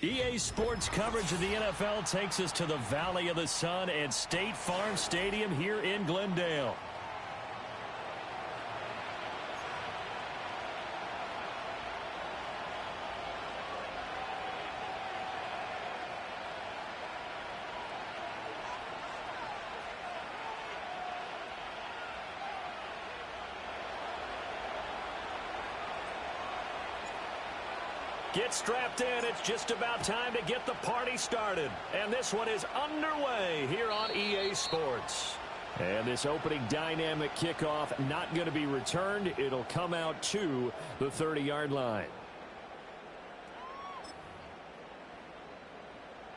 EA Sports coverage of the NFL takes us to the Valley of the Sun at State Farm Stadium here in Glendale. Get strapped in. It's just about time to get the party started. And this one is underway here on EA Sports. And this opening dynamic kickoff not going to be returned. It'll come out to the 30-yard line.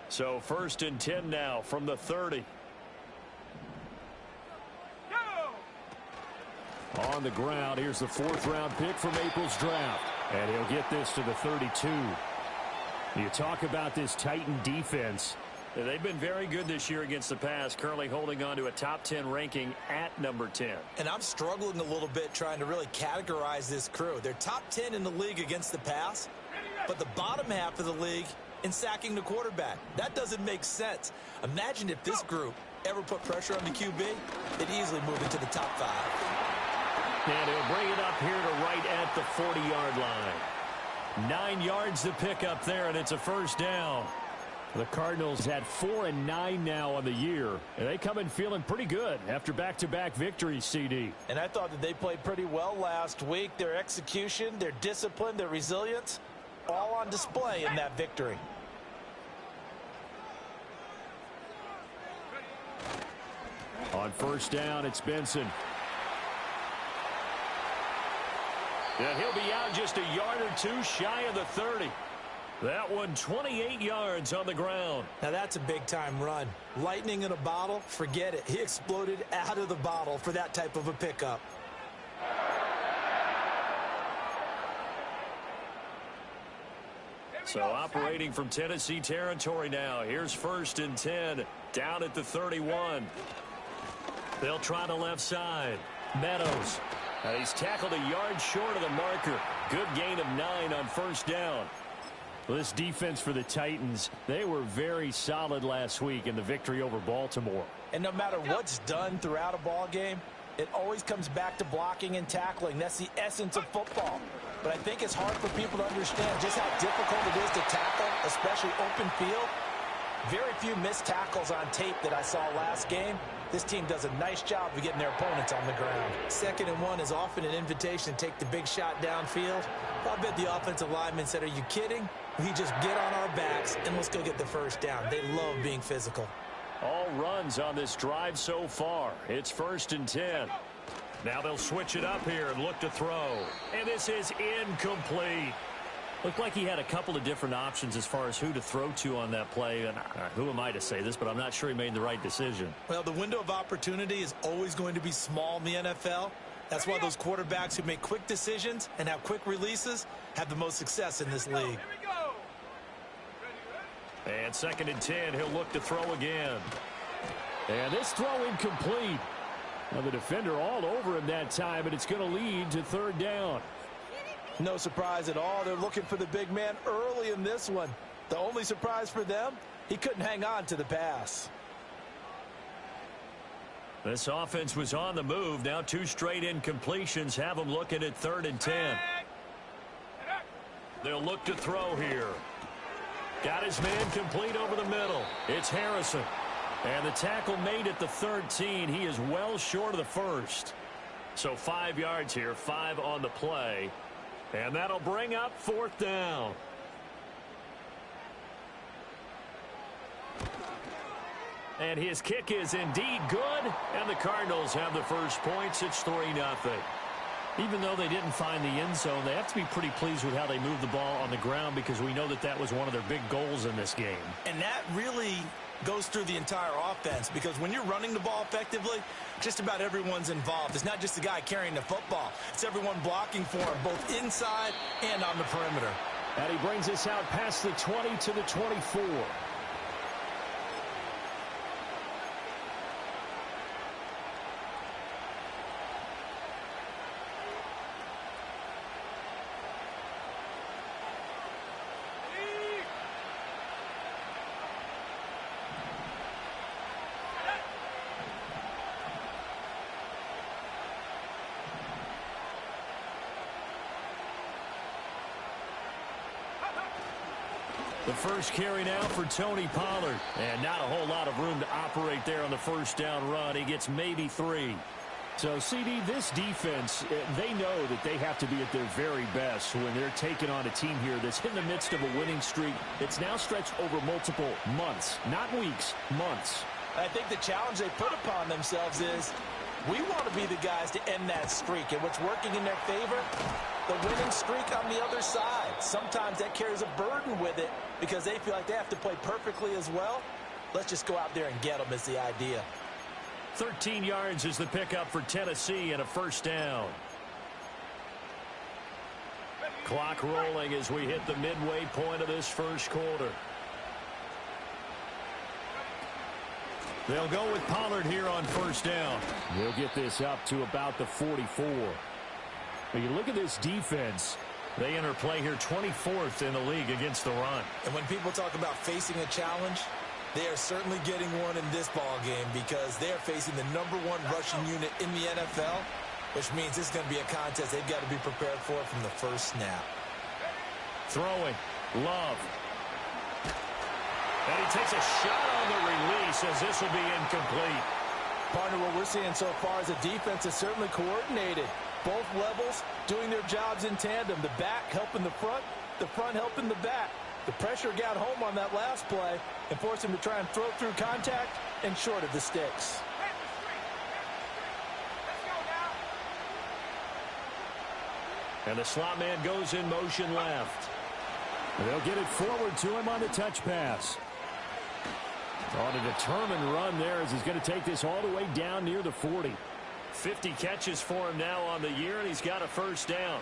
So 1st and 10 now from the 30. On the ground, here's the 4th-round pick from April's draft. And he'll get this to the 32. You talk about this Titan defense. They've been very good this year against the pass, currently holding on to a top 10 ranking at number 10. And I'm struggling a little bit trying to really categorize this crew. They're top 10 in the league against the pass, but the bottom half of the league in sacking the quarterback. That doesn't make sense. Imagine if this group ever put pressure on the QB, they'd easily move into the top 5. And he'll bring it up here to right at the 40-yard line. 9 yards to pick up there, and it's a first down. The Cardinals had 4-9 now on the year, and they come in feeling pretty good after back-to-back victories, CD. And I thought that they played pretty well last week. Their execution, their discipline, their resilience, all on display in that victory. On first down, it's Benson. And he'll be out just a yard or two shy of the 30. That one 28 yards on the ground. Now that's a big-time run. Lightning in a bottle, forget it. He exploded out of the bottle for that type of a pickup. So operating from Tennessee territory now. Here's 1st and 10 down at the 31. They'll try the left side. Meadows. And he's tackled a yard short of the marker. Good gain of 9 on first down. Well, this defense for the Titans, they were very solid last week in the victory over Baltimore. And no matter what's done throughout a ball game, it always comes back to blocking and tackling. That's the essence of football. But I think it's hard for people to understand just how difficult it is to tackle, especially open field. Very few missed tackles on tape that I saw last game. This team does a nice job of getting their opponents on the ground. 2nd and 1 is often an invitation to take the big shot downfield. I bet the offensive lineman said, are you kidding? We just get on our backs and let's go get the first down. They love being physical. All runs on this drive so far. It's 1st and 10. Now they'll switch it up here and look to throw. And this is incomplete. Looked like he had a couple of different options as far as who to throw to on that play. And who am I to say this, but I'm not sure he made the right decision. Well, the window of opportunity is always going to be small in the NFL. That's why those quarterbacks who make quick decisions and have quick releases have the most success in this league. And 2nd and 10, he'll look to throw again. And this throw incomplete. Now the defender all over him that time, and it's going to lead to 3rd down. No surprise at all. They're looking for the big man early in this one. The only surprise for them, he couldn't hang on to the pass. This offense was on the move. Now 2 straight incompletions have them looking at 3rd and 10. They'll look to throw here. Got his man complete over the middle. It's Harrison. And the tackle made at the 13. He is well short of the 1st. So 5 yards here, 5 on the play. And that'll bring up 4th down. And his kick is indeed good. And the Cardinals have the first points. It's 3-0. Even though they didn't find the end zone, they have to be pretty pleased with how they moved the ball on the ground because we know that that was one of their big goals in this game. And that really goes through the entire offense because when you're running the ball effectively, just about everyone's involved. It's not just the guy carrying the football. It's everyone blocking for him, both inside and on the perimeter. And he brings us out past the 20 to the 24. The first carry now for Tony Pollard. And not a whole lot of room to operate there on the first down run. He gets maybe 3. So, CD, this defense, they know that they have to be at their very best when they're taking on a team here that's in the midst of a winning streak. It's now stretched over multiple months, not weeks, months. I think the challenge they put upon themselves is we want to be the guys to end that streak. And what's working in their favor? The winning streak on the other side. Sometimes that carries a burden with it because they feel like they have to play perfectly as well. Let's just go out there and get them is the idea. 13 yards is the pickup for Tennessee and a first down. Clock rolling as we hit the midway point of this first quarter. They'll go with Pollard here on first down. They'll get this up to about the 44. When you look at this defense, they enter play here 24th in the league against the run. And when people talk about facing a challenge, they are certainly getting one in this ball game because they are facing the #1 rushing unit in the NFL, which means this is going to be a contest they've got to be prepared for from the first snap. Throwing, Love. And he takes a shot on the release as this will be incomplete. Partner, what we're seeing so far is a defense is certainly coordinated. Both levels doing their jobs in tandem. The back helping the front helping the back. The pressure got home on that last play and forced him to try and throw through contact and short of the sticks. And the slot man goes in motion left. They'll get it forward to him on the touch pass. On a determined run there as he's going to take this all the way down near the 40. 50 catches for him now on the year, and he's got a first down.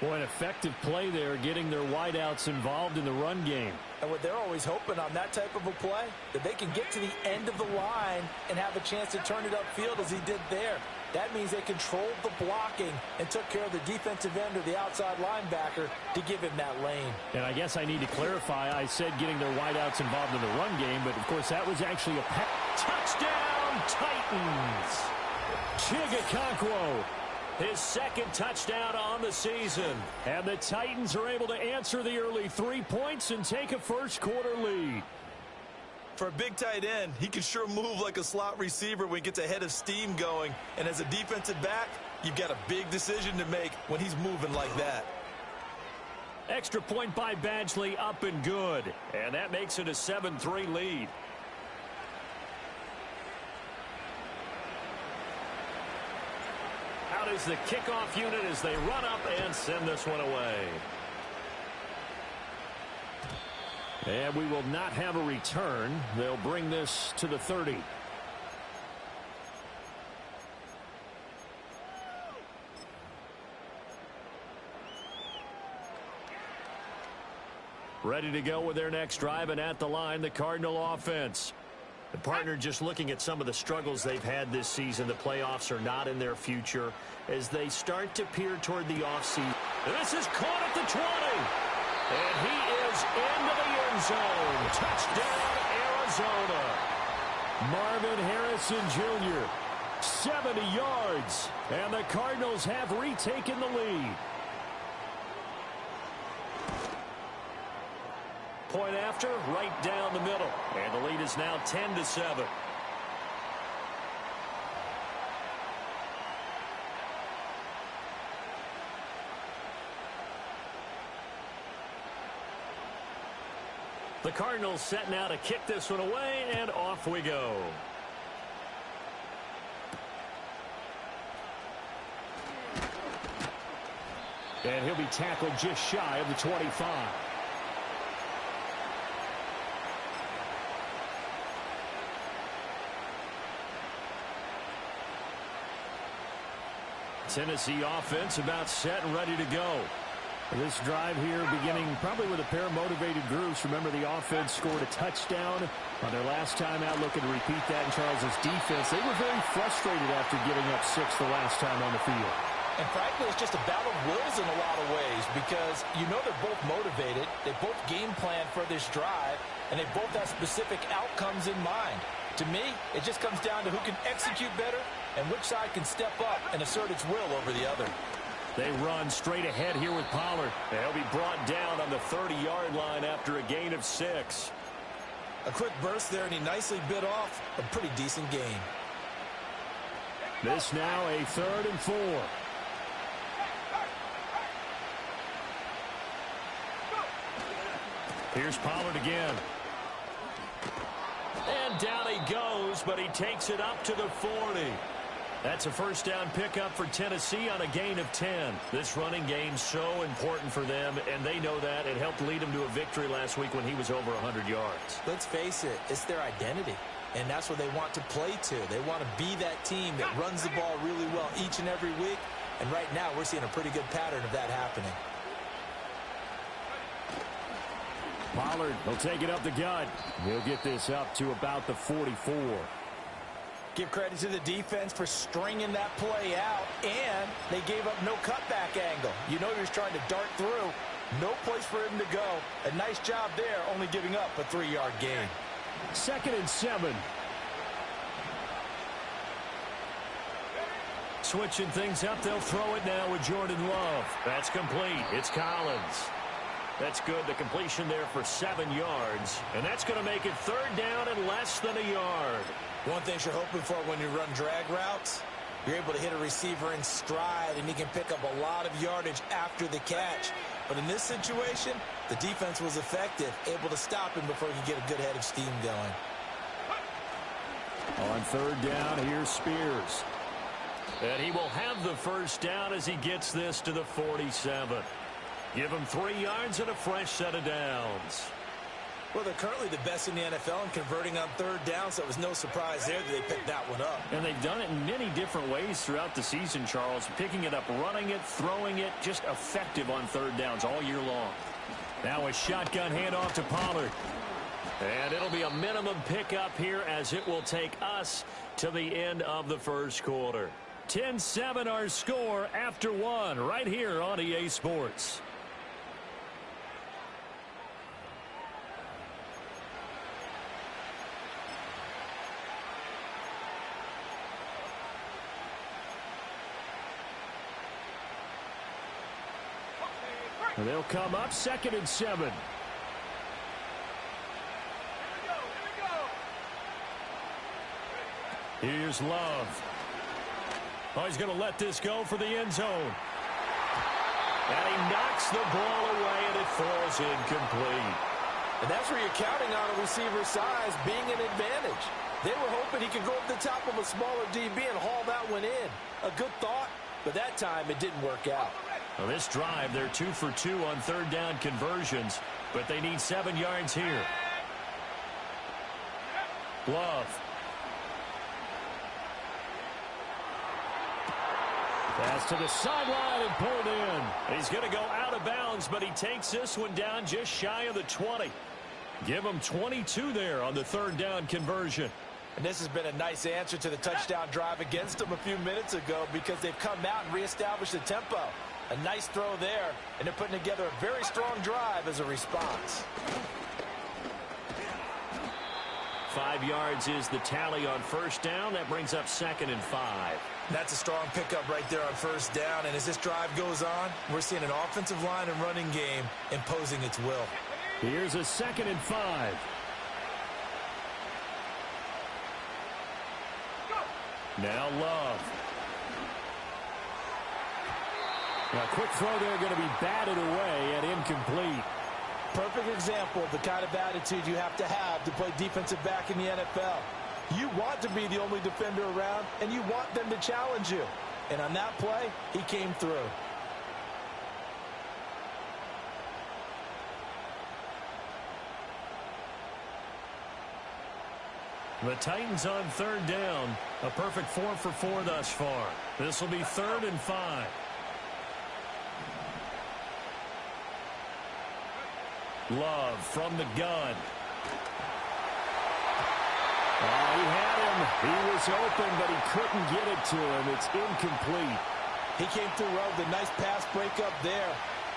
Boy, an effective play there, getting their wideouts involved in the run game. And what they're always hoping on that type of a play, that they can get to the end of the line and have a chance to turn it upfield as he did there. That means they controlled the blocking and took care of the defensive end or the outside linebacker to give him that lane. And I guess I need to clarify, I said getting their wideouts involved in the run game, but of course that was actually a touchdown Titans. Chigakonkwo, his second touchdown on the season. And the Titans are able to answer the early 3 points and take a first quarter lead. For a big tight end, he can sure move like a slot receiver when he gets a head of steam going. And as a defensive back, you've got a big decision to make when he's moving like that. Extra point by Badgley, up and good. And that makes it a 7-3 lead. Out is the kickoff unit as they run up and send this one away. And we will not have a return. They'll bring this to the 30. Ready to go with their next drive, and at the line, the Cardinal offense. The partner just looking at some of the struggles they've had this season. The playoffs are not in their future as they start to peer toward the offseason. This is caught at the 20. And he is into the end zone. Touchdown, Arizona. Marvin Harrison Jr., 70 yards. And the Cardinals have retaken the lead. Point after, right down the middle. And the lead is now 10-7. The Cardinals set now to kick this one away, and off we go. And he'll be tackled just shy of the 25. Tennessee offense about set and ready to go. This drive here beginning probably with a pair of motivated groups. Remember, the offense scored a touchdown on their last time out, looking to repeat that in Charles's defense. They were very frustrated after giving up 6 the last time on the field. And frankly, it's just a battle of wills in a lot of ways because you know they're both motivated. They both game plan for this drive, and they both have specific outcomes in mind. To me, it just comes down to who can execute better and which side can step up and assert its will over the other. They run straight ahead here with Pollard. They'll be brought down on the 30-yard line after a gain of 6. A quick burst there, and he nicely bit off a pretty decent gain. This now a 3rd and 4. Here's Pollard again. And down he goes, but he takes it up to the 40. That's a first down pickup for Tennessee on a gain of 10. This running game's so important for them, and they know that. It helped lead them to a victory last week when he was over 100 yards. Let's face it, it's their identity, and that's what they want to play to. They want to be that team that runs the ball really well each and every week, and right now we're seeing a pretty good pattern of that happening. Pollard will take it up the gut. He'll get this up to about the 44. Give credit to the defense for stringing that play out, and they gave up no cutback angle. You know he was trying to dart through. No place for him to go. A nice job there, only giving up a 3-yard gain. 2nd and 7. Switching things up, they'll throw it now with Jordan Love. That's complete. It's Collins. That's good. The completion there for 7 yards. And that's going to make it 3rd down and less than a yard. One thing you're hoping for when you run drag routes, you're able to hit a receiver in stride, and he can pick up a lot of yardage after the catch. But in this situation, the defense was effective, able to stop him before he could get a good head of steam going. On 3rd down, here's Spears. And he will have the first down as he gets this to the 47. Give him 3 yards and a fresh set of downs. Well, they're currently the best in the NFL in converting on 3rd down, so it was no surprise there that they picked that one up. And they've done it in many different ways throughout the season, Charles. Picking it up, running it, throwing it, just effective on 3rd downs all year long. Now a shotgun handoff to Pollard. And it'll be a minimum pickup here as it will take us to the end of the first quarter. 10-7 our score after 1 right here on EA Sports. And they'll come up 2nd and 7. Here's Love. Oh, he's going to let this go for the end zone. And he knocks the ball away, and it falls incomplete. And that's where you're counting on a receiver's size being an advantage. They were hoping he could go up the top of a smaller DB and haul that one in. A good thought, but that time it didn't work out. Well, this drive, they're 2 for 2 on 3rd down conversions, but they need 7 yards here. Love. Pass to the sideline and pulled in. He's going to go out of bounds, but he takes this one down just shy of the 20. Give him 22 there on the 3rd down conversion. And this has been a nice answer to the touchdown drive against them a few minutes ago because they've come out and reestablished the tempo. A nice throw there, and they're putting together a very strong drive as a response. 5 yards is the tally on 1st down. That brings up 2nd and 5. That's a strong pickup right there on 1st down, and as this drive goes on, we're seeing an offensive line and running game imposing its will. Here's a 2nd and 5. Now Love. A quick throw there going to be batted away and incomplete. Perfect example of the kind of attitude you have to play defensive back in the NFL. You want to be the only defender around, and you want them to challenge you. And on that play, he came through. The Titans on 3rd down. A perfect 4 for 4 thus far. This will be 3rd and 5. Love from the gun. Oh, he had him. He was open, but he couldn't get it to him. It's incomplete. He came through well with a nice pass breakup there.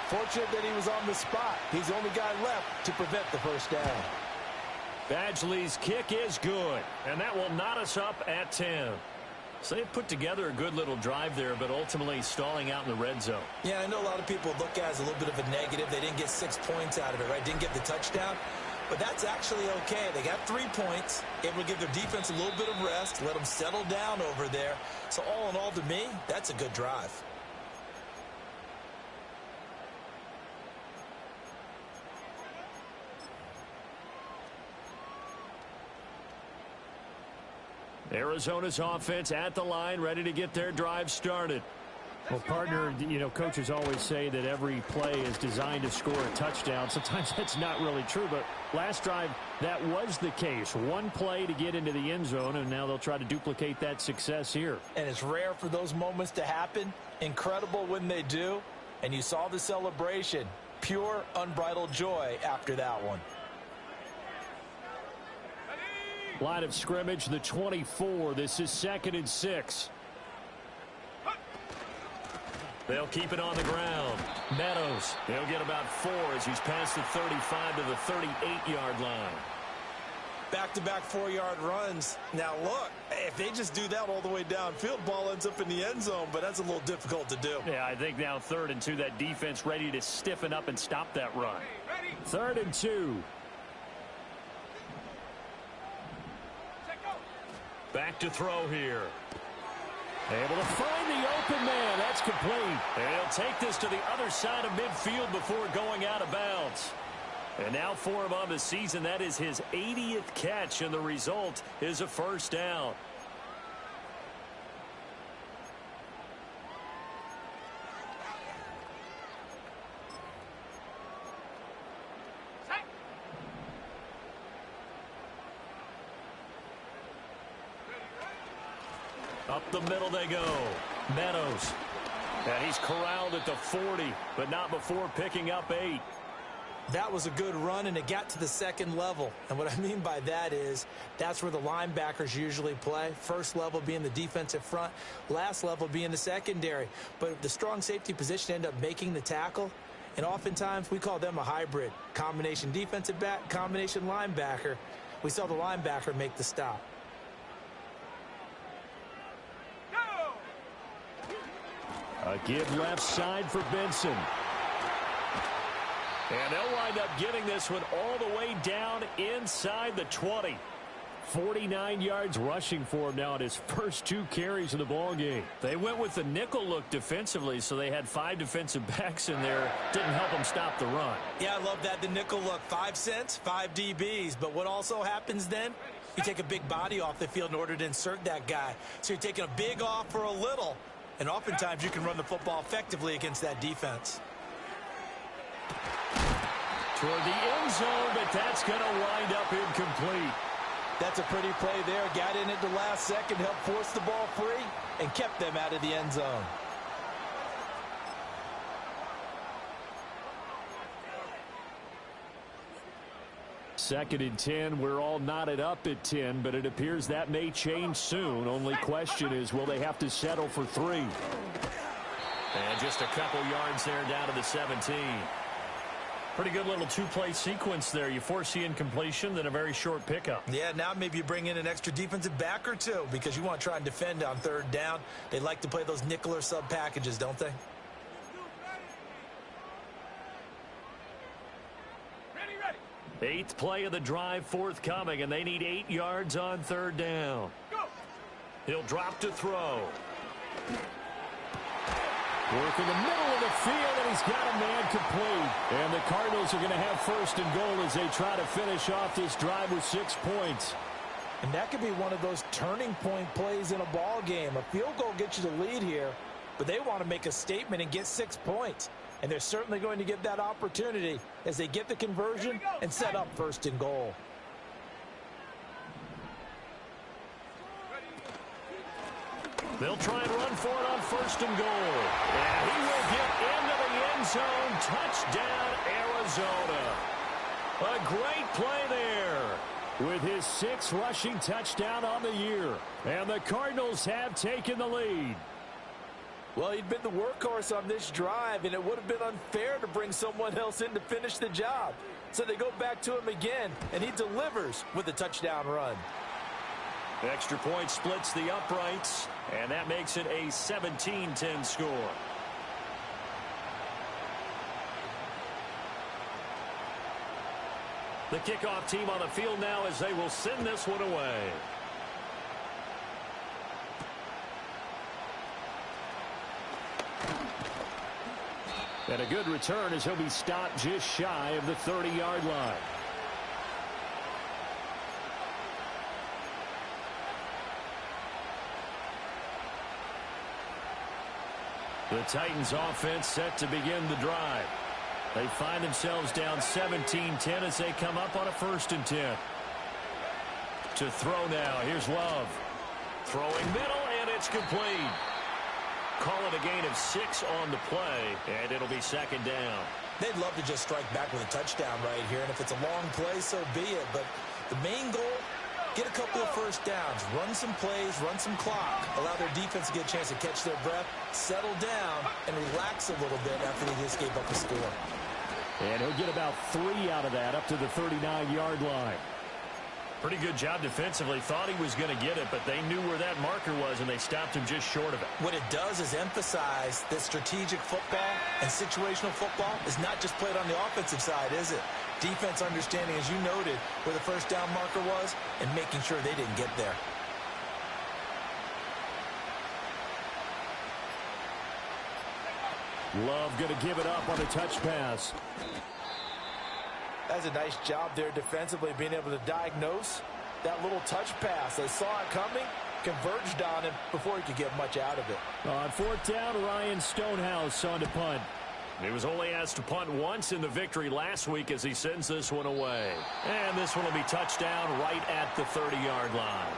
Fortunate that he was on the spot. He's the only guy left to prevent the first down. Badgley's kick is good, and that will knot us up at 10. So they put together a good little drive there, but ultimately stalling out in the red zone. Yeah, I know a lot of people look at it as a little bit of a negative. They didn't get 6 points out of it, right? Didn't get the touchdown. But that's actually okay. They got 3 points. Able to give their defense a little bit of rest, let them settle down over there. So all in all, to me, that's a good drive. Arizona's offense at the line, ready to get their drive started. Well, partner, you know, coaches always say that every play is designed to score a touchdown. Sometimes that's not really true, but last drive, that was the case. One play to get into the end zone, and now they'll try to duplicate that success here. And it's rare for those moments to happen. Incredible when they do. And you saw the celebration. Pure, unbridled joy after that one. Line of scrimmage, the 24. This is 2nd and 6. They'll keep it on the ground. Meadows, he'll get about 4 as he's past the 35 to the 38-yard line. Back-to-back 4-yard runs. Now, look, if they just do that all the way downfield, ball ends up in the end zone, but that's a little difficult to do. Yeah, I think now 3rd and 2, that defense ready to stiffen up and stop that run. 3rd and 2. Back to throw here. Able to find the open man. That's complete. And he'll take this to the other side of midfield before going out of bounds. And now for him on the season, that is his 80th catch, and the result is a first down. Up the middle they go. Meadows. And he's corralled at the 40, but not before picking up 8. That was a good run, and it got to the 2nd level. And what I mean by that is that's where the linebackers usually play. First level being the defensive front, last level being the secondary. But the strong safety position ended up making the tackle, and oftentimes we call them a hybrid. Combination defensive back, combination linebacker. We saw the linebacker make the stop. A give left side for Benson. And they'll wind up getting this one all the way down inside the 20. 49 yards rushing for him now in his first 2 carries of the ball game. They went with the nickel look defensively, so they had 5 defensive backs in there. Didn't help them stop the run. Yeah, I love that, the nickel look. 5 cents, 5 DBs. But what also happens then? You take a big body off the field in order to insert that guy. So you're taking a big off for a little. And oftentimes you can run the football effectively against that defense. Toward the end zone, but that's going to wind up incomplete. That's a pretty play there. Got in at the last second, helped force the ball free, and kept them out of the end zone. Second and 10. We're all knotted up at 10, but it appears that may change soon. Only question is, will they have to settle for 3? And just a couple yards there down to the 17. Pretty good little 2-play sequence there. You foresee incompletion, then a very short pickup. Yeah, now maybe you bring in an extra defensive back or 2 because you want to try and defend on 3rd down. They like to play those nickel or sub packages, don't they? 8th play of the drive forthcoming, and they need 8 yards on 3rd down. He'll drop to throw. Work in the middle of the field, and he's got a man complete. And the Cardinals are going to have 1st and goal as they try to finish off this drive with 6 points. And that could be one of those turning point plays in a ball game. A field goal gets you the lead here, but they want to make a statement and get 6 points. And they're certainly going to get that opportunity as they get the conversion and set up 1st and goal. They'll try and run for it on 1st and goal. And he will get into the end zone. Touchdown, Arizona. A great play there with his 6th rushing touchdown on the year. And the Cardinals have taken the lead. Well, he'd been the workhorse on this drive, and it would have been unfair to bring someone else in to finish the job. So they go back to him again, and he delivers with a touchdown run. Extra point splits the uprights, and that makes it a 17-10 score. The kickoff team on the field now as they will send this one away. And a good return as he'll be stopped just shy of the 30-yard line. The Titans offense set to begin the drive. They find themselves down 17-10 as they come up on a 1st and 10. To throw now. Here's Love. Throwing middle, and it's complete. Call it a gain of 6 on the play, and it'll be 2nd down. They'd love to just strike back with a touchdown right here, and if it's a long play, so be it. But the main goal, get a couple of 1st downs, run some plays, run some clock, allow their defense to get a chance to catch their breath, settle down, and relax a little bit after they just gave up a score. And he'll get about 3 out of that up to the 39-yard line. Pretty good job defensively. Thought he was going to get it, but they knew where that marker was, and they stopped him just short of it. What it does is emphasize that strategic football and situational football is not just played on the offensive side, is it? Defense understanding, as you noted, where the 1st down marker was and making sure they didn't get there. Love going to give it up on a touch pass. That's a nice job there defensively, being able to diagnose that little touch pass. They saw it coming, converged on him before he could get much out of it. On 4th down, Ryan Stonehouse on to punt. He was only asked to punt once in the victory last week as he sends this one away. And this one will be touchdown right at the 30-yard line.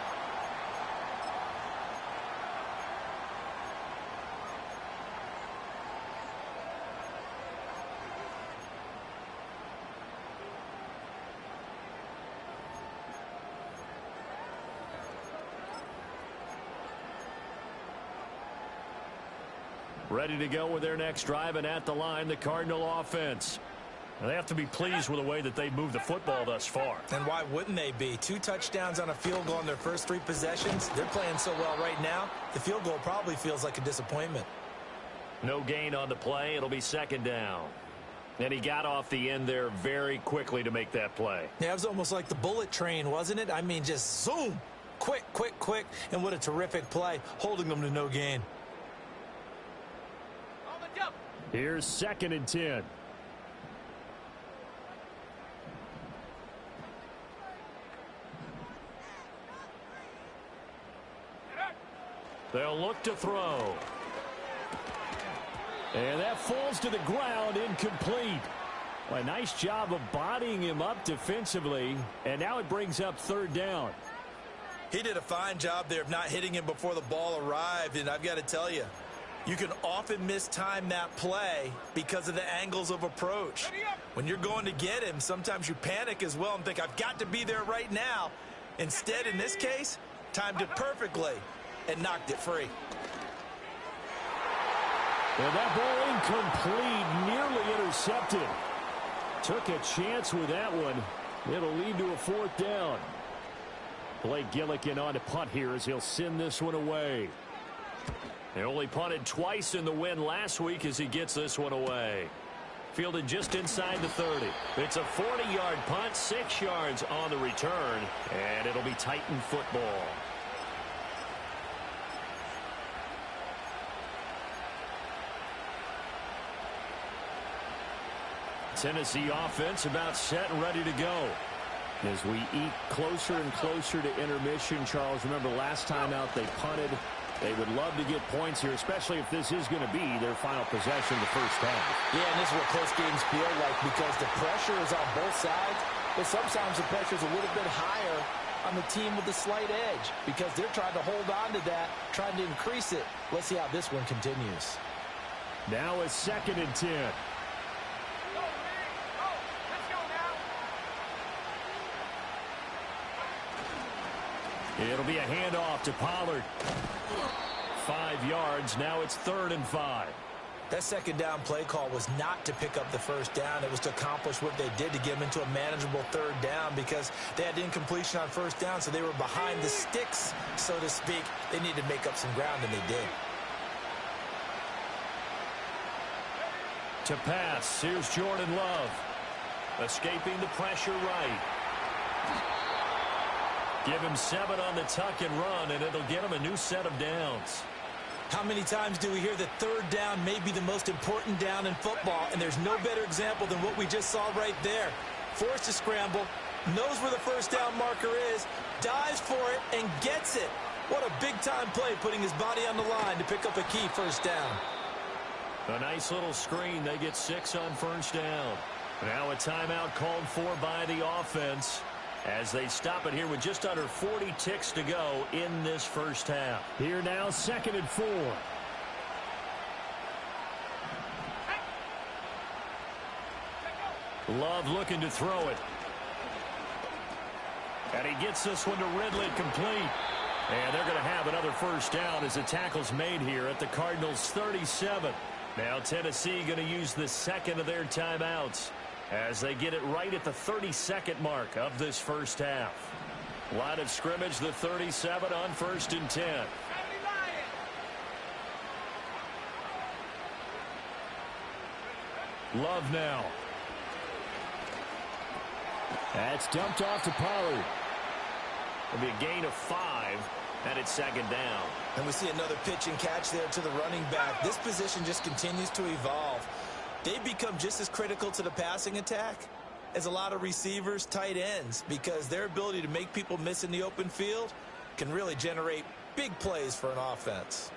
Ready to go with their next drive, and at the line, the Cardinal offense. They have to be pleased with the way that they've moved the football thus far. And why wouldn't they be? 2 touchdowns on a field goal in their first 3 possessions. They're playing so well right now, the field goal probably feels like a disappointment. No gain on the play. It'll be 2nd down. And he got off the end there very quickly to make that play. Yeah, it was almost like the bullet train, wasn't it? I mean, just zoom. Quick, quick, quick. And what a terrific play, holding them to no gain. Here's 2nd and 10. They'll look to throw. And that falls to the ground, incomplete. A nice job of bodying him up defensively, and now it brings up 3rd down. He did a fine job there of not hitting him before the ball arrived, and I've got to tell you, you can often mistime that play because of the angles of approach. When you're going to get him, sometimes you panic as well and think, I've got to be there right now. Instead, in this case, timed it perfectly and knocked it free. And that ball incomplete, nearly intercepted. Took a chance with that one. It'll lead to a 4th down. Blake Gillikin on to punt here as he'll send this one away. He only punted twice in the win last week as he gets this one away. Fielded just inside the 30. It's a 40-yard punt, 6 yards on the return, and it'll be Titan football. Tennessee offense about set and ready to go. As we eat closer and closer to intermission, Charles, remember last time out they punted. They would love to get points here, especially if this is going to be their final possession the first half. Yeah, and this is what close games feel like because the pressure is on both sides, but sometimes the pressure is a little bit higher on the team with the slight edge because they're trying to hold on to that, trying to increase it. Let's see how this one continues. Now it's 2nd and 10. It'll be a handoff to Pollard. 5 yards. Now it's 3rd and 5. That second down play call was not to pick up the first down. It was to accomplish what they did to get them into a manageable third down because they had incompletion on first down, so they were behind the sticks, so to speak. They needed to make up some ground, and they did. To pass, here's Jordan Love. Escaping the pressure right. Give him 7 on the tuck and run, and it'll get him a new set of downs. How many times do we hear that third down may be the most important down in football, and there's no better example than what we just saw right there. Forced to scramble, knows where the first down marker is, dives for it, and gets it. What a big-time play, putting his body on the line to pick up a key first down. A nice little screen. They get 6 on first down. Now a timeout called for by the offense as they stop it here with just under 40 ticks to go in this first half. Here now, 2nd and 4. Love looking to throw it. And he gets this one to Ridley complete. And they're going to have another first down as the tackle's made here at the Cardinals' 37. Now Tennessee going to use the second of their timeouts as they get it right at the 32nd mark of this first half. Line of scrimmage, the 37 on 1st and 10. Love now. That's dumped off to Pollard. It'll be a gain of 5, and it's 2nd down. And we see another pitch and catch there to the running back. This position just continues to evolve. They've become just as critical to the passing attack as a lot of receivers, tight ends, because their ability to make people miss in the open field can really generate big plays for an offense.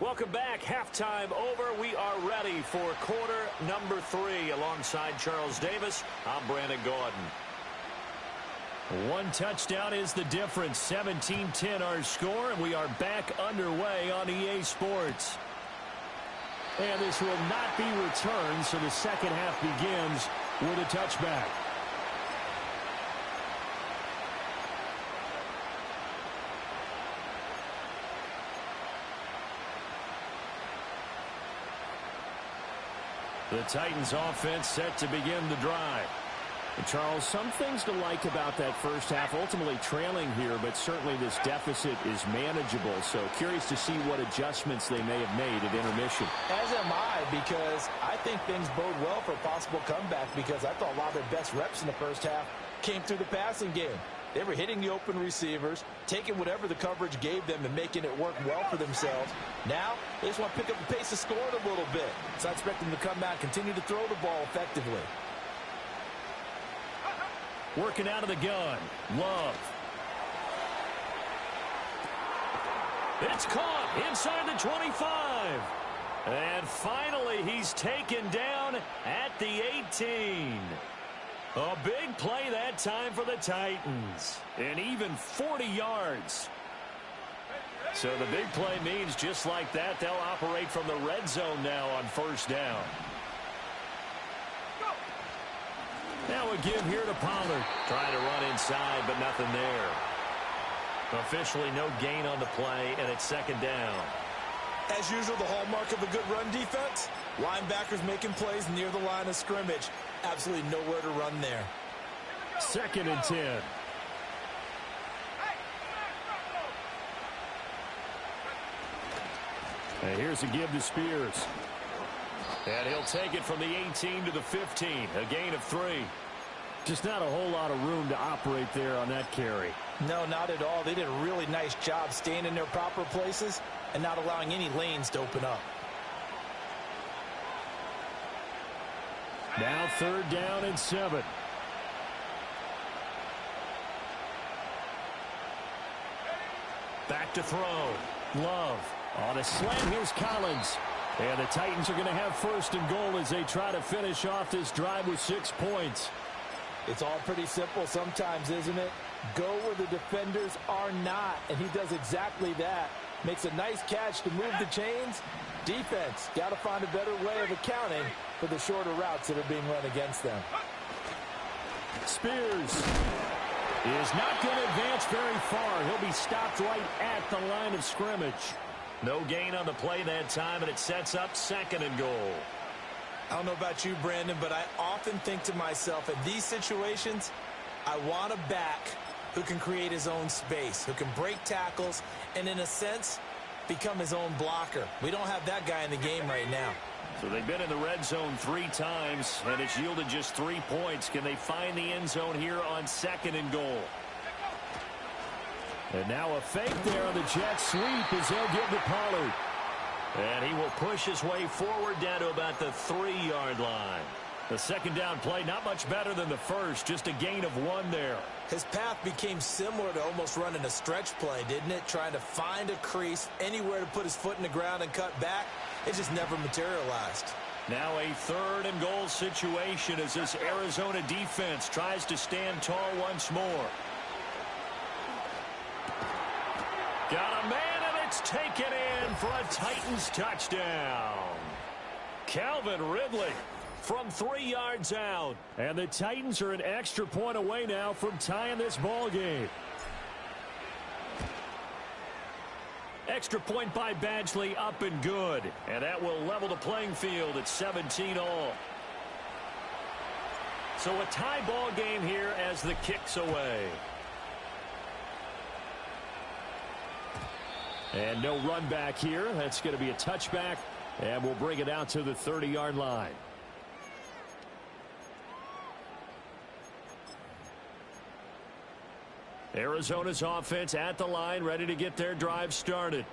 Welcome back. Halftime over. We are ready for quarter number 3. Alongside Charles Davis, I'm Brandon Gordon. One touchdown is the difference. 17-10 our score, and we are back underway on EA Sports. And this will not be returned, so the second half begins with a touchback. The Titans offense set to begin the drive. And Charles, some things to like about that first half, ultimately trailing here, but certainly this deficit is manageable. So curious to see what adjustments they may have made at intermission. As am I, because I think things bode well for a possible comeback, because I thought a lot of their best reps in the first half came through the passing game. They were hitting the open receivers, taking whatever the coverage gave them and making it work well for themselves. Now, they just want to pick up the pace of scoring a little bit. So I expect them to come back, continue to throw the ball effectively. Working out of the gun. Love. It's caught inside the 25. And finally, he's taken down at the 18. A big play that time for the Titans. And even 40 yards. So the big play means just like that, they'll operate from the red zone now on first down. Now a give here to Pollard. Trying to run inside, but nothing there. Officially no gain on the play, and it's 2nd down. As usual, the hallmark of a good run defense, linebackers making plays near the line of scrimmage. Absolutely nowhere to run there. 2nd and 10. And here's a give to Spears. And he'll take it from the 18 to the 15. A gain of 3. Just not a whole lot of room to operate there on that carry. No, not at all. They did a really nice job staying in their proper places and not allowing any lanes to open up. Now 3rd down and 7. Back to throw. Love. On a slant, here's Collins. And the Titans are going to have 1st and goal as they try to finish off this drive with 6 points. It's all pretty simple sometimes, isn't it? Go where the defenders are not, and he does exactly that. Makes a nice catch to move the chains. Defense, got to find a better way of accounting for the shorter routes that are being run against them. Spears. is not going to advance very far. He'll be stopped right at the line of scrimmage. No gain on the play that time, and it sets up 2nd and goal. I don't know about you, Brandon, but I often think to myself, in these situations, I want a back who can create his own space, who can break tackles, and in a sense, become his own blocker. We don't have that guy in the game right now. So they've been in the red zone 3 times, and it's yielded just 3 points. Can they find the end zone here on 2nd and goal? And now a fake there on the jet sweep as they'll give to Pollard. And he will push his way forward down to about the 3-yard line. The 2nd down play, not much better than the first, just a gain of 1 there. His path became similar to almost running a stretch play, didn't it? Trying to find a crease, anywhere to put his foot in the ground and cut back. It just never materialized. Now a 3rd and goal situation as this Arizona defense tries to stand tall once more. Got a man, and it's taken in for a Titans touchdown. Calvin Ridley from 3 yards out. And the Titans are an extra point away now from tying this ball game. Extra point by Badgley, up and good. And that will level the playing field at 17 all. So a tie ball game here as the kick's away. And no run back here. That's going to be a touchback. And we'll bring it out to the 30-yard line. Arizona's offense at the line, ready to get their drive started.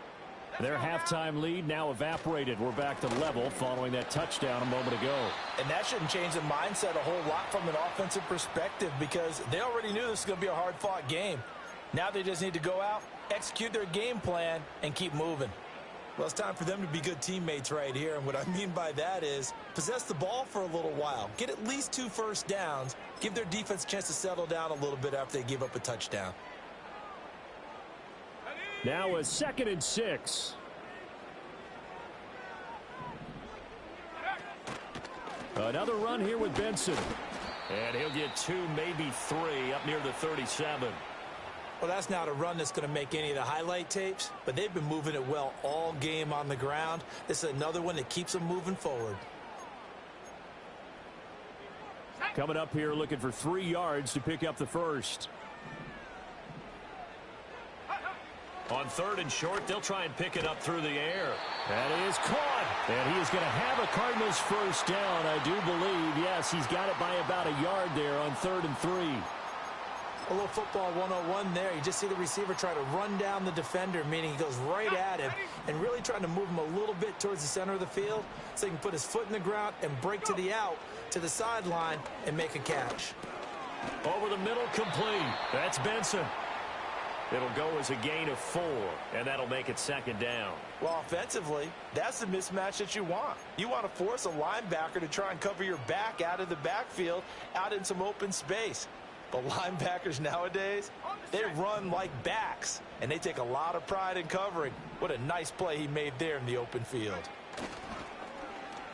Their halftime lead now evaporated. We're back to level following that touchdown a moment ago. And that shouldn't change the mindset a whole lot from an offensive perspective because they already knew this was going to be a hard-fought game. Now they just need to go out, execute their game plan, and keep moving. Well, it's time for them to be good teammates right here, and what I mean by that is possess the ball for a little while, get at least 2 first downs, give their defense a chance to settle down a little bit after they give up a touchdown. Now a 2nd and 6. Another run here with Benson. And he'll get 2, maybe 3 up near the 37. Well, that's not a run that's going to make any of the highlight tapes, but they've been moving it well all game on the ground. This is another one that keeps them moving forward. Coming up here looking for 3 yards to pick up the first. On 3rd and short, they'll try and pick it up through the air. That is caught. And he is going to have a Cardinals first down, I do believe. Yes, he's got it by about a yard there on 3rd and 3. A little football 101 there. You just see the receiver try to run down the defender, meaning he goes right at him and really trying to move him a little bit towards the center of the field so he can put his foot in the ground and break to the out, to the sideline, and make a catch. Over the middle, complete. That's Benson. It'll go as a gain of 4, and that'll make it 2nd down. Well, offensively, that's the mismatch that you want. You want to force a linebacker to try and cover your back out of the backfield, out in some open space. But linebackers nowadays, they run like backs, and they take a lot of pride in covering. What a nice play he made there in the open field.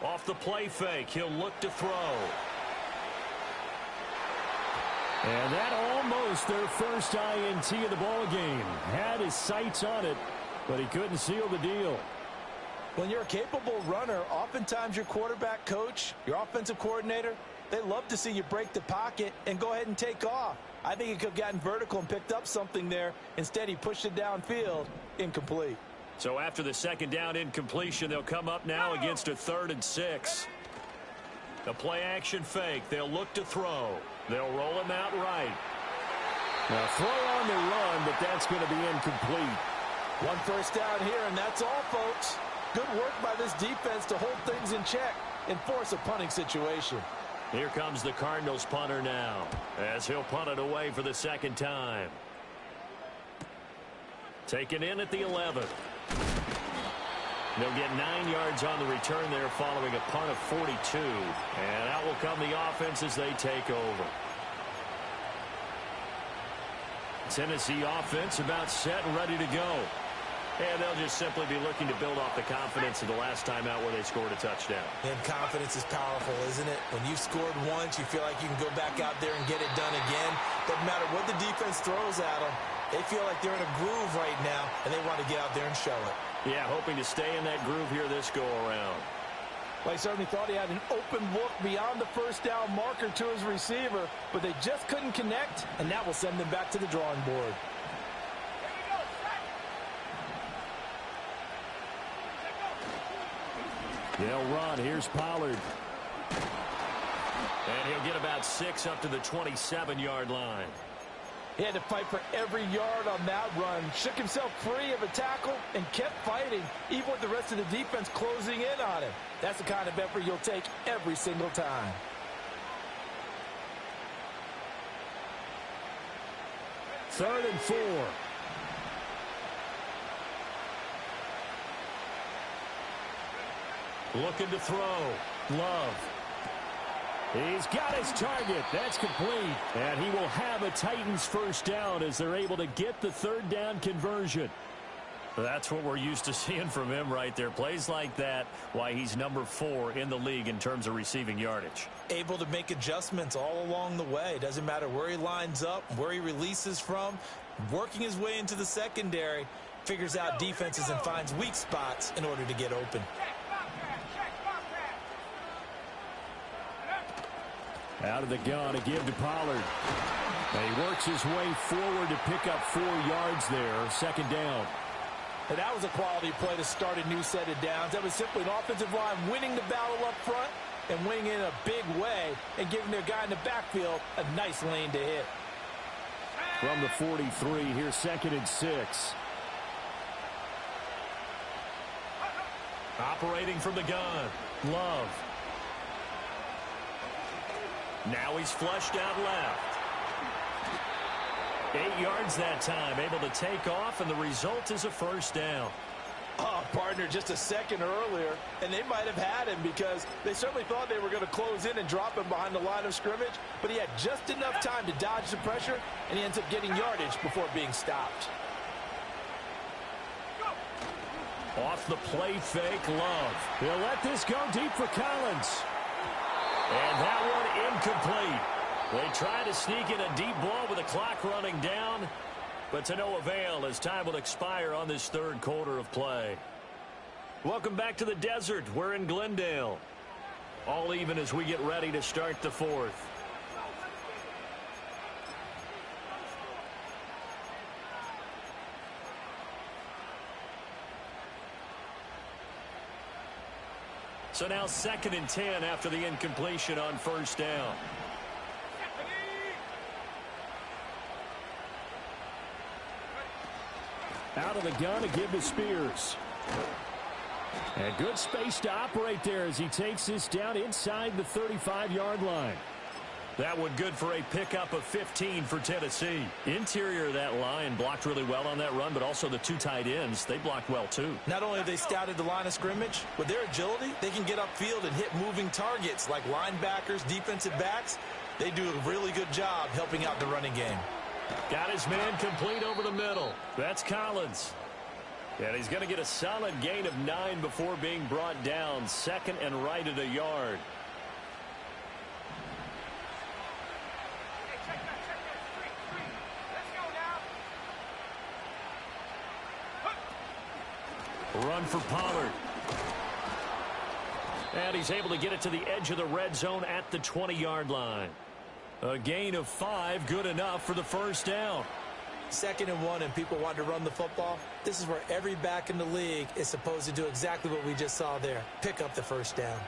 Off the play fake, he'll look to throw. And that almost their first INT of the ball game. Had his sights on it, but he couldn't seal the deal. When you're a capable runner, oftentimes your quarterback coach, your offensive coordinator, they love to see you break the pocket and go ahead and take off. I think he could have gotten vertical and picked up something there. Instead, he pushed it downfield, incomplete. So after the 2nd down incompletion, they'll come up now against a 3rd and 6. The play action fake. They'll look to throw. They'll roll him out right. Now throw on the run, but that's going to be incomplete. 1 first down here, and that's all, folks. Good work by this defense to hold things in check and force a punting situation. Here comes the Cardinals punter now, as he'll punt it away for the 2nd time. Taken in at the 11. They'll get 9 yards on the return there following a punt of 42. And out will come the offense as they take over. Tennessee offense about set and ready to go. And they'll just simply be looking to build off the confidence of the last time out where they scored a touchdown. And confidence is powerful, isn't it? When you've scored once, you feel like you can go back out there and get it done again. Doesn't matter what the defense throws at them. They feel like they're in a groove right now, and they want to get out there and show it. Yeah, hoping to stay in that groove here this go-around. Well, he certainly thought he had an open look beyond the first down marker to his receiver, but they just couldn't connect, and that will send them back to the drawing board. They'll run. Here's Pollard. And he'll get about 6 up to the 27-yard line. He had to fight for every yard on that run. Shook himself free of a tackle and kept fighting, even with the rest of the defense closing in on him. That's the kind of effort you'll take every single time. Third and 4. Looking to throw. Love. He's got his target. That's complete. And he will have a Titans first down as they're able to get the third down conversion. That's what we're used to seeing from him right there. Plays like that, why he's number 4 in the league in terms of receiving yardage. Able to make adjustments all along the way. Doesn't matter where he lines up, where he releases from. Working his way into the secondary. Figures out defenses and finds weak spots in order to get open. Out of the gun, a give to Pollard. And he works his way forward to pick up 4 yards there. Second down. And that was a quality play to start a new set of downs. That was simply an offensive line winning the battle up front and winning in a big way and giving their guy in the backfield a nice lane to hit. From the 43, here's 2nd and 6. Operating from the gun. Love. Now he's flushed out left. 8 yards that time, able to take off, and the result is a first down. Oh, partner, just a second earlier, and they might have had him because they certainly thought they were going to close in and drop him behind the line of scrimmage, but he had just enough time to dodge the pressure, and he ends up getting yardage before being stopped. Off the play fake, Love. He'll let this go deep for Collins. And that one incomplete. They try to sneak in a deep ball with the clock running down, but to no avail as time will expire on this third quarter of play. Welcome back to the desert. We're in Glendale. All even as we get ready to start the fourth. So now 2nd and 10 after the incompletion on first down. Out of the gun, a give to Spears. And good space to operate there as he takes this down inside the 35-yard line. That one good for a pickup of 15 for Tennessee. Interior of that line blocked really well on that run, but also the 2 tight ends, they blocked well too. Not only have they scouted the line of scrimmage, with their agility, they can get upfield and hit moving targets like linebackers, defensive backs. They do a really good job helping out the running game. Got his man complete over the middle. That's Collins. And he's going to get a solid gain of 9 before being brought down. 2nd and right at a yard. Run for Pollard. And he's able to get it to the edge of the red zone at the 20-yard line. A gain of 5, good enough for the first down. 2nd and 1, and people want to run the football. This is where every back in the league is supposed to do exactly what we just saw there. Pick up the first down.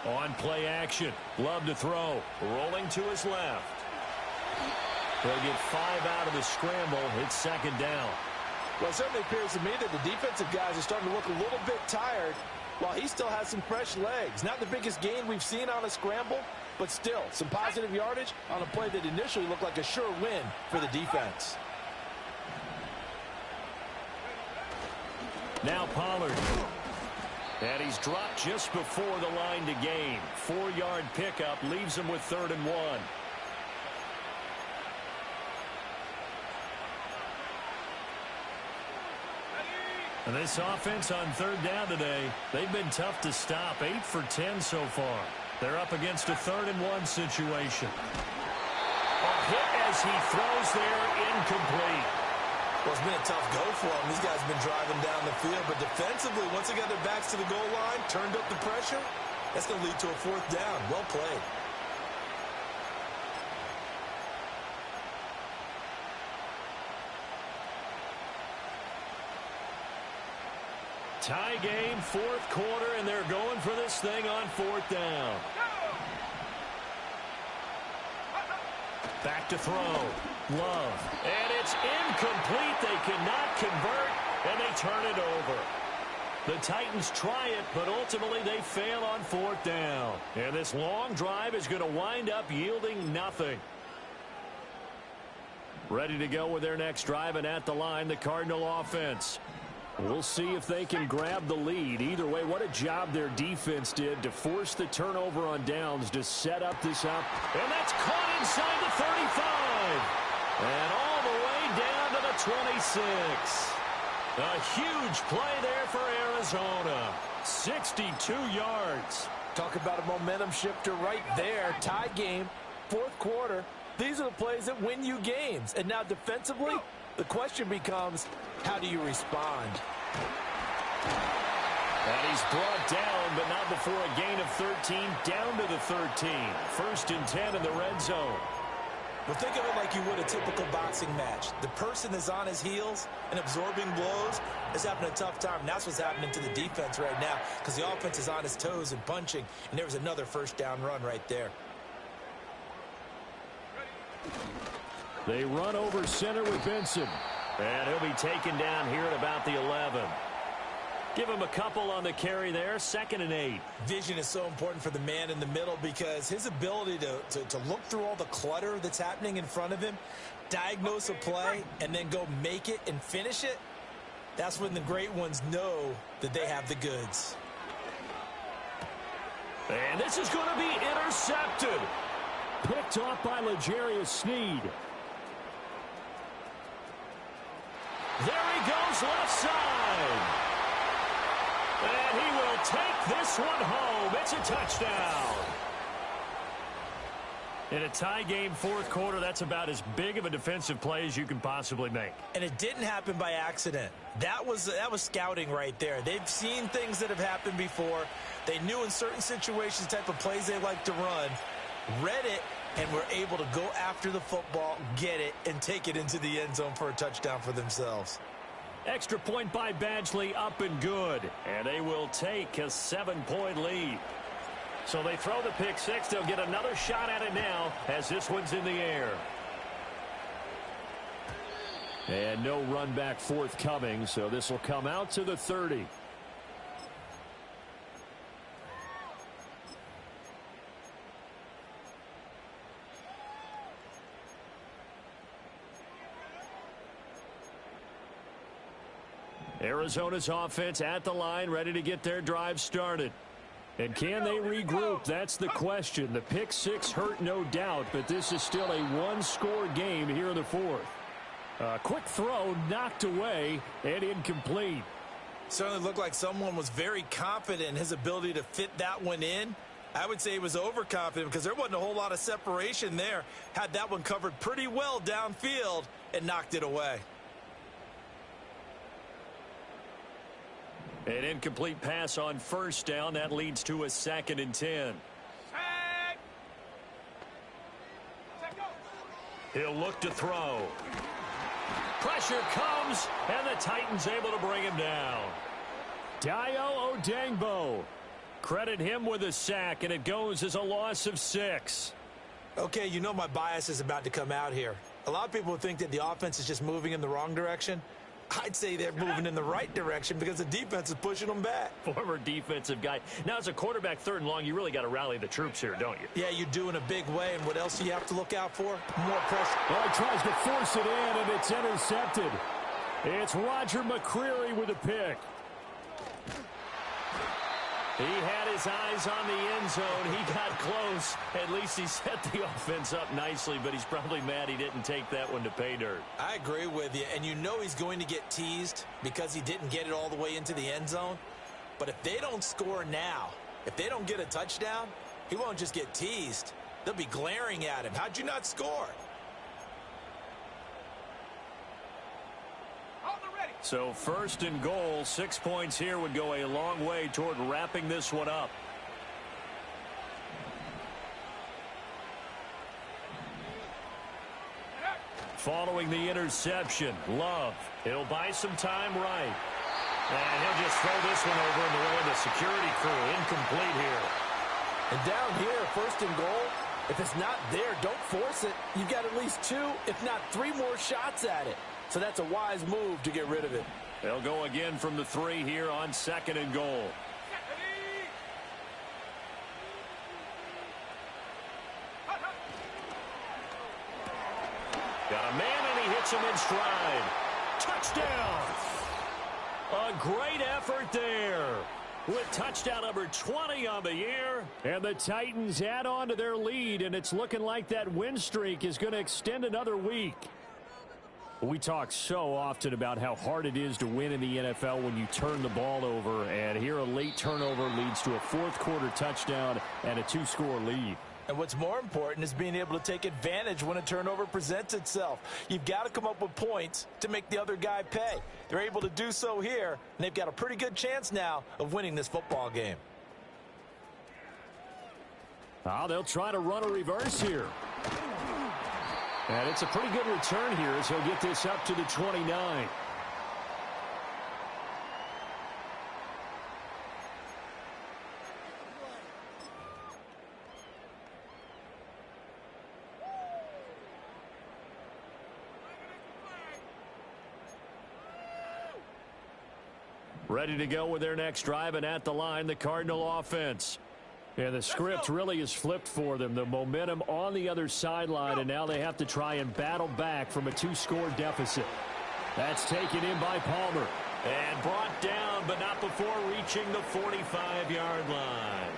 On play action. Love to throw. Rolling to his left. They'll get 5 out of the scramble. It's 2nd down. Well, it certainly appears to me that the defensive guys are starting to look a little bit tired while he still has some fresh legs. Not the biggest gain we've seen on a scramble, but still some positive yardage on a play that initially looked like a sure win for the defense. Now Pollard. And he's dropped just before the line to gain. 4-yard pickup leaves him with 3rd and 1. And this offense on 3rd down today, they've been tough to stop. 8 for 10 so far. They're up against a 3rd and 1 situation. A hit as he throws there, incomplete. Well, it's been a tough go for them. These guys have been driving down the field, but defensively, once they got their backs to the goal line, turned up the pressure, that's going to lead to a 4th down. Well played. Tie game, 4th quarter, and they're going for this thing on 4th down. Back to throw. Love. And it's incomplete. They cannot convert, and they turn it over. The Titans try it, but ultimately they fail on 4th down. And this long drive is going to wind up yielding nothing. Ready to go with their next drive, and at the line, the Cardinal offense. We'll see if they can grab the lead. Either way, what a job their defense did to force the turnover on downs to set up this up. And that's caught inside the 35. And all the way down to the 26. A huge play there for Arizona. 62 yards. Talk about a momentum shifter right there. Tie game, 4th quarter. These are the plays that win you games. And now defensively, the question becomes, how do you respond? And he's brought down, but not before a gain of 13, down to the 13. 1st and 10 in the red zone. Well, think of it like you would a typical boxing match. The person is on his heels and absorbing blows is having a tough time. And that's what's happening to the defense right now because the offense is on his toes and punching. And there was another 1st down run right there. They run over center with Benson. And he'll be taken down here at about the 11. Give him a couple on the carry there. 2nd and 8. Vision is so important for the man in the middle because his ability to look through all the clutter that's happening in front of him, diagnose a play, and then go make it and finish it, that's when the great ones know that they have the goods. And this is going to be intercepted. Picked off by L'Jarius Sneed. There he goes left side. And he will take this one home. It's a touchdown. In a tie game, 4th quarter, that's about as big of a defensive play as you can possibly make. And it didn't happen by accident. That was scouting right there. They've seen things that have happened before. They knew in certain situations the type of plays they like to run, read it, and were able to go after the football, get it, and take it into the end zone for a touchdown for themselves. Extra point by Badgley, up and good. And they will take a 7-point lead. So they throw the pick 6. They'll get another shot at it now as this one's in the air. And no run back forthcoming, so this will come out to the 30. Arizona's offense at the line, ready to get their drive started. And can they regroup? That's the question. The pick 6 hurt, no doubt, but this is still a 1-score game here in the 4th. Quick throw, knocked away, and incomplete. Certainly looked like someone was very confident in his ability to fit that one in. I would say he was overconfident because there wasn't a whole lot of separation there. Had that one covered pretty well downfield and knocked it away. An incomplete pass on 1st down. That leads to a 2nd and 10. He'll look to throw. Pressure comes, and the Titans able to bring him down. Dayo Odangbo. Credit him with a sack, and it goes as a loss of 6. Okay, you know my bias is about to come out here. A lot of people think that the offense is just moving in the wrong direction. I'd say they're moving in the right direction because the defense is pushing them back. Former defensive guy. Now, as a quarterback 3rd and long, you really got to rally the troops here, don't you? Yeah, you do in a big way. And what else do you have to look out for? More pressure. Well, he tries to force it in, and it's intercepted. It's Roger McCreary with a pick. He had his eyes on the end zone. He got close. At least he set the offense up nicely, but he's probably mad he didn't take that one to pay dirt. I agree with you, and you know he's going to get teased because he didn't get it all the way into the end zone. But if they don't score now, if they don't get a touchdown, he won't just get teased. They'll be glaring at him. How'd you not score? So first and goal, 6 points here would go a long way toward wrapping this one up. Following the interception, Love. He'll buy some time right. And he'll just throw this one over in the way of the security crew. Incomplete here. And down here, first and goal, if it's not there, don't force it. You've got at least 2, if not 3 more shots at it. So that's a wise move to get rid of it. They'll go again from the 3 here on second and goal. Got a man, and he hits him in stride. Touchdown! A great effort there. With touchdown number 20 on the year. And the Titans add on to their lead, and it's looking like that win streak is going to extend another week. We talk so often about how hard it is to win in the NFL when you turn the ball over, and here a late turnover leads to a fourth-quarter touchdown and a 2-score lead. And what's more important is being able to take advantage when a turnover presents itself. You've got to come up with points to make the other guy pay. They're able to do so here, and they've got a pretty good chance now of winning this football game. They'll try to run a reverse here. And it's a pretty good return here as he'll get this up to the 29. Ready to go with their next drive, and at the line, the Cardinal offense. And the script really is flipped for them. The momentum on the other sideline, and now they have to try and battle back from a 2-score deficit. That's taken in by Palmer. And brought down, but not before reaching the 45-yard line.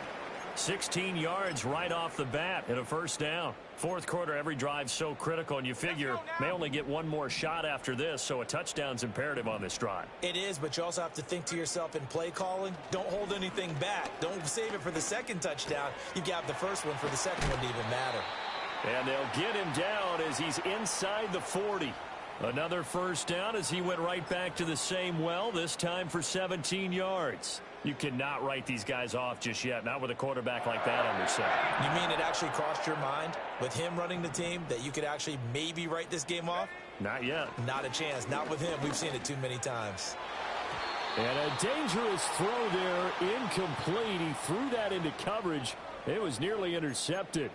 16 yards right off the bat and a first down. Fourth quarter, every drive's so critical, and you figure may only get one more shot after this, so a touchdown's imperative on this drive. It is, but you also have to think to yourself in play calling, don't hold anything back. Don't save it for the second touchdown. You got the first one for the second one to even matter. And they'll get him down as he's inside the 40. Another first down as he went right back to the same well, this time for 17 yards. You cannot write these guys off just yet, not with a quarterback like that under center. You mean it actually crossed your mind with him running the team that you could actually maybe write this game off? Not yet. Not a chance. Not with him. We've seen it too many times. And a dangerous throw there, incomplete. He threw that into coverage. It was nearly intercepted.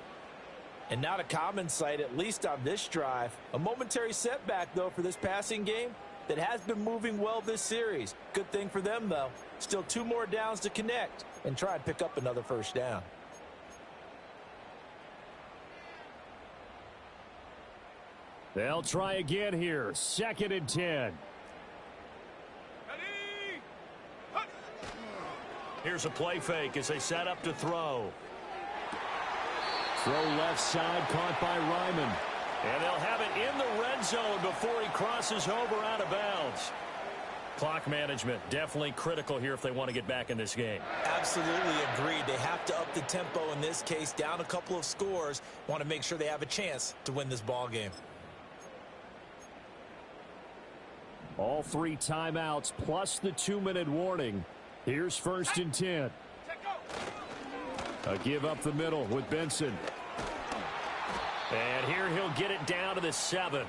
And not a common sight, at least on this drive. A momentary setback, though, for this passing game that has been moving well this series. Good thing for them, though. Still 2 more downs to connect and try and pick up another first down. They'll try again here. 2nd and 10. Here's a play fake as they set up to throw. Throw left side, caught by Ryman. And they'll have it in the red zone before he crosses over out of bounds. Clock management, definitely critical here if they want to get back in this game. Absolutely agreed. They have to up the tempo in this case, down a couple of scores. Want to make sure they have a chance to win this ball game. All 3 timeouts plus the 2-minute warning. Here's 1st and 10. A give up the middle with Benson. And here he'll get it down to the 7.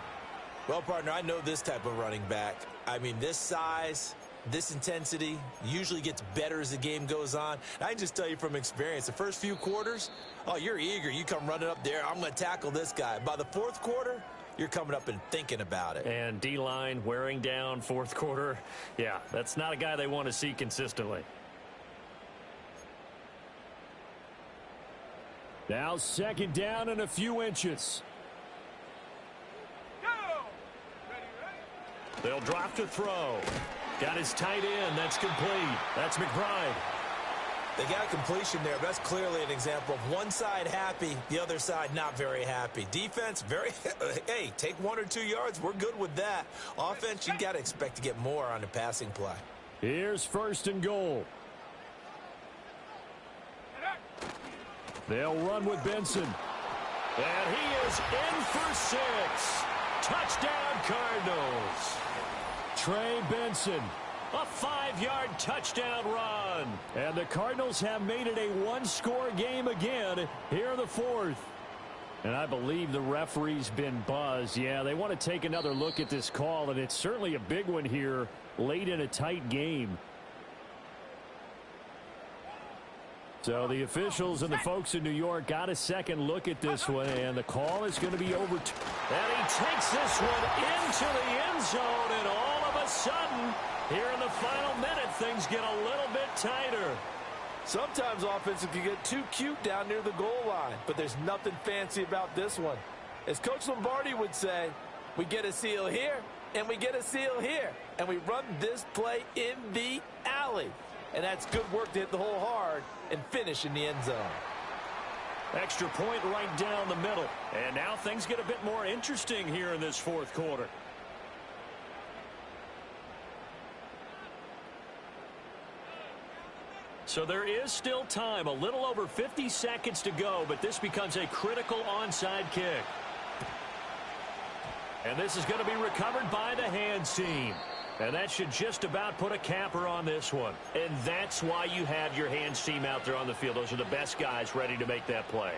Well, partner, I know this type of running back. I mean, this size, this intensity usually gets better as the game goes on. And I can just tell you from experience, the first few quarters, oh, you're eager. You come running up there, I'm going to tackle this guy. By the 4th quarter, you're coming up and thinking about it. And D-line wearing down 4th quarter. Yeah, that's not a guy they want to see consistently. Now 2nd down and a few inches. They'll drop to throw. Got his tight end. That's complete. That's McBride. They got a completion there, but that's clearly an example of one side happy, the other side not very happy. Defense, hey, take 1 or 2 yards. We're good with that. Offense, you got to expect to get more on the passing play. Here's first and goal. They'll run with Benson. And he is in for 6. Touchdown, Cardinals. Trey Benson. A 5-yard touchdown run. And the Cardinals have made it a one-score game again here in the 4th. And I believe the referee's been buzzed. Yeah, they want to take another look at this call, and it's certainly a big one here late in a tight game. So the officials and the folks in New York got a second look at this one, and the call is going to be over. And he takes this one into the end zone, and all of a sudden, here in the final minute, things get a little bit tighter. Sometimes offenses can get too cute down near the goal line, but there's nothing fancy about this one. As Coach Lombardi would say, we get a seal here, and we get a seal here, and we run this play in the alley. And that's good work to hit the hole hard and finish in the end zone. Extra point right down the middle. And now things get a bit more interesting here in this 4th quarter. So there is still time, a little over 50 seconds to go, but this becomes a critical onside kick. And this is going to be recovered by the hands team. And that should just about put a capper on this one. And that's why you have your hands team out there on the field. Those are the best guys ready to make that play.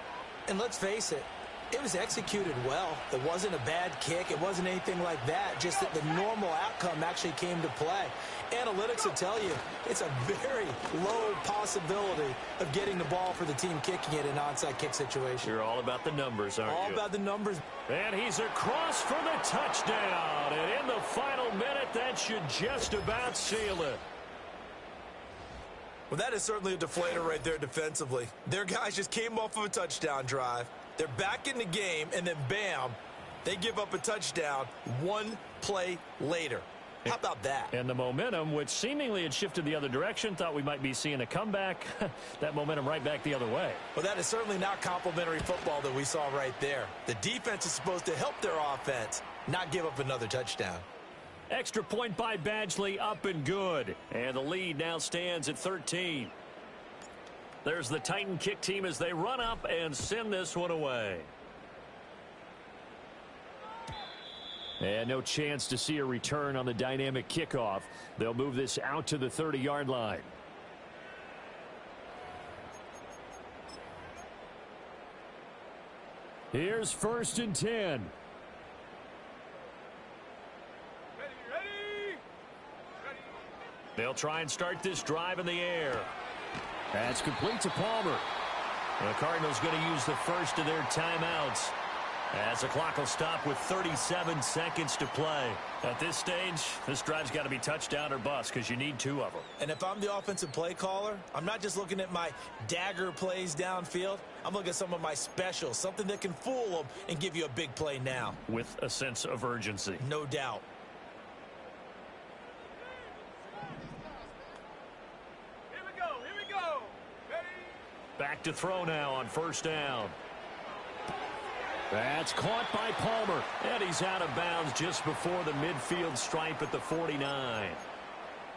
And let's face it, it was executed well. It wasn't a bad kick. It wasn't anything like that. Just that the normal outcome actually came to play. Analytics will tell you it's a very low possibility of getting the ball for the team kicking it in an onside kick situation. You're all about the numbers, aren't you? All about the numbers. And he's across for the touchdown. And in the final minute, that should just about seal it. Well, that is certainly a deflator right there defensively. Their guys just came off of a touchdown drive. They're back in the game, and then bam, they give up a touchdown 1 play later. How about that? And the momentum, which seemingly had shifted the other direction, thought we might be seeing a comeback. That momentum right back the other way. Well, that is certainly not complimentary football that we saw right there. The defense is supposed to help their offense, not give up another touchdown. Extra point by Badgley, up and good. And the lead now stands at 13. There's the Titan kick team as they run up and send this one away. And no chance to see a return on the dynamic kickoff. They'll move this out to the 30-yard line. Here's first and 10. They'll try and start this drive in the air. That's complete to Palmer. The Cardinals going to use the first of their timeouts as the clock will stop with 37 seconds to play. At this stage, this drive's got to be touchdown or bust because you need 2 of them. And if I'm the offensive play caller, I'm not just looking at my dagger plays downfield. I'm looking at some of my specials, something that can fool them and give you a big play now. With a sense of urgency. No doubt. Back to throw now on first down. That's caught by Palmer. And he's out of bounds just before the midfield stripe at the 49.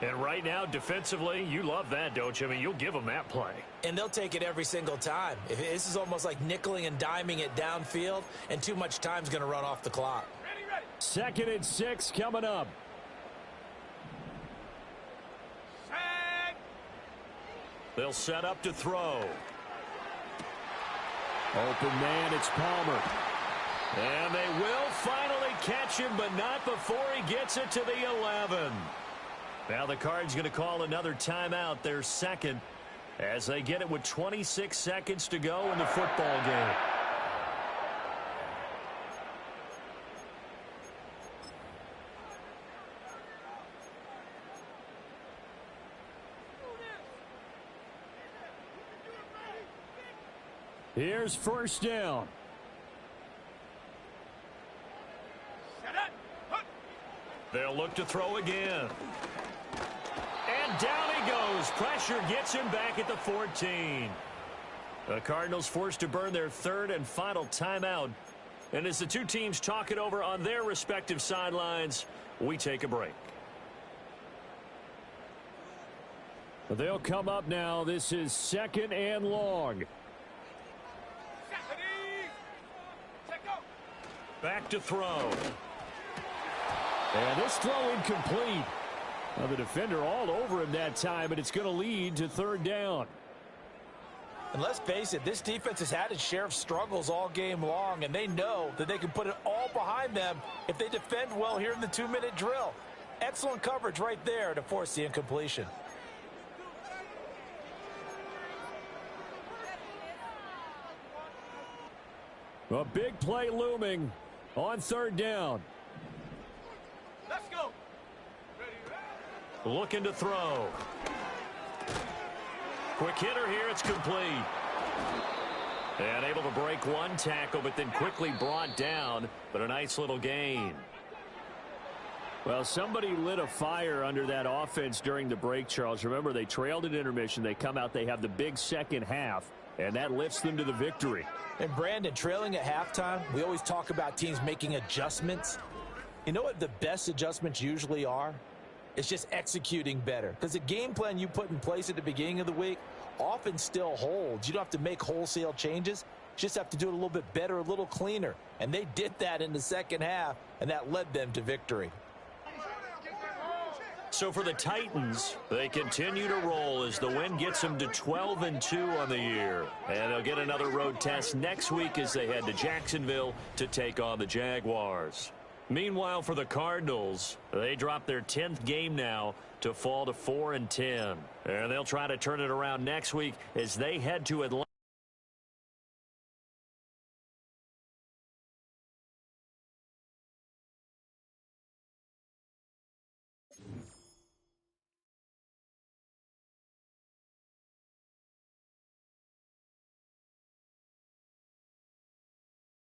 And right now, defensively, you love that, don't you? I mean, you'll give them that play. And they'll take it every single time. This is almost like nickeling and diming it downfield, and too much time's going to run off the clock. Ready. 2nd and 6 coming up. They'll set up to throw. Open man, it's Palmer. And they will finally catch him, but not before he gets it to the 11. Now the Cards going to call another timeout, their second, as they get it with 26 seconds to go in the football game. Here's first down. They'll look to throw again. And down he goes. Pressure gets him back at the 14. The Cardinals forced to burn their third and final timeout. And as the two teams talk it over on their respective sidelines, we take a break. They'll come up now. This is 2nd and long. Back to throw. And this throw incomplete. Now the defender all over him that time, but it's going to lead to 3rd down. And let's face it, this defense has had its share of struggles all game long, and they know that they can put it all behind them if they defend well here in the 2-minute drill. Excellent coverage right there to force the incompletion. A big play looming on 3rd down. Let's go. Looking to throw. Quick hitter here. It's complete. And able to break one tackle, but then quickly brought down. But a nice little gain. Well, somebody lit a fire under that offense during the break, Charles. Remember, they trailed at intermission. They come out, they have the big second half, and that lifts them to the victory. And Brandon, trailing at halftime, we always talk about teams making adjustments. You know what the best adjustments usually are? It's just executing better. Because the game plan you put in place at the beginning of the week often still holds. You don't have to make wholesale changes. You just have to do it a little bit better, a little cleaner. And they did that in the second half, and that led them to victory. So for the Titans, they continue to roll as the win gets them to 12-2 on the year. And they'll get another road test next week as they head to Jacksonville to take on the Jaguars. Meanwhile, for the Cardinals, they drop their 10th game now to fall to 4-10. And they'll try to turn it around next week as they head to Atlanta.